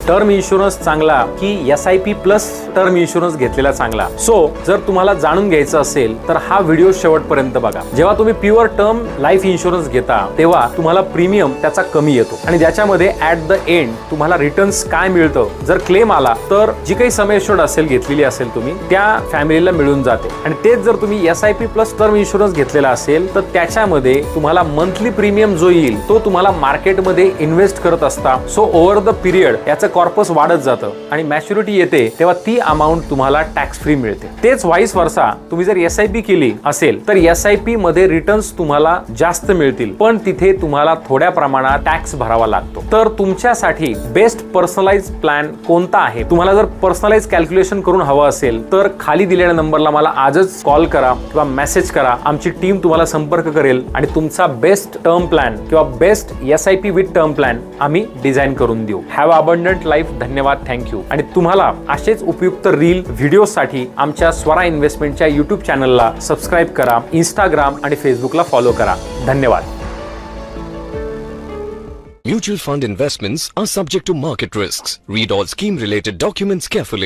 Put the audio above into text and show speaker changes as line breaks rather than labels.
Term insurance चांगला की SIP plus term insurance घेतलेला चांगला? सो जर तुम्हाला जाणून घ्यायचं असेल तर हा व्हिडिओ शेवटपर्यंत बघा. जेव्हा तुम्ही प्युअर टर्म लाईफ इन्शुरन्स घेता तेव्हा तुम्हाला प्रीमियम त्याचा कमी येतो आणि ज्याच्यामध्ये ऍट द एंड तुम्हाला रिटर्न्स काय मिळतं, जर क्लेम आला तर जी काही सम एश्युर्ड असेल घेतलेली असेल तुम्ही त्या फॅमिलीला मिळून जाते. आणि तेच जर तुम्ही SIP प्लस टर्म इन्शुरन्स घेतलेला असेल तर त्याच्यामध्ये तुम्हाला मंथली प्रीमियम जो येईल तो तुम्हाला मार्केटमध्ये इन्व्हेस्ट करत असता. सो ओव्हर द पिरियड याचं कॉर्पस वाढत जातं आणि मॅच्युरिटी येते तेव्हा ती अमाऊंट तुम्हाला टॅक्स फ्री मिळते. तेच व्हाईस वर्सा तुम्ही जर SIP केली असेल तर SIP मध्ये रिटर्न्स तुम्हाला जास्त मिळतील पण तिथे तुम्हाला थोड्या प्रमाणात टॅक्स भरावा लागतो. तर तुमच्यासाठी बेस्ट पर्सनलाइज प्लॅन कोणता आहे? तुम्हाला जर पर्सनलाइज कॅल्क्युलेशन करून हवं असेल तर खाली दिलेल्या नंबरला मला आजच कॉल करा किंवा मेसेज करा. आमची टीम तुम्हाला संपर्क करेल आणि तुमचा बेस्ट टर्म प्लॅन किंवा best SIP with term plan आम्ही डिझाईन करून देऊ. Have abundant life. धन्यवाद. थँक्यू. आणि तुम्हाला असेच उपयुक्त रील व्हिडिओसाठी आमच्या स्वरा इन्व्हेस्टमेंटच्या YouTube चॅनलला सबस्क्राईब करा, इंस्टाग्राम आणि फेसबुकला फॉलो करा. धन्यवाद.
Mutual fund investments are subject to market risks. Read all scheme related documents carefully.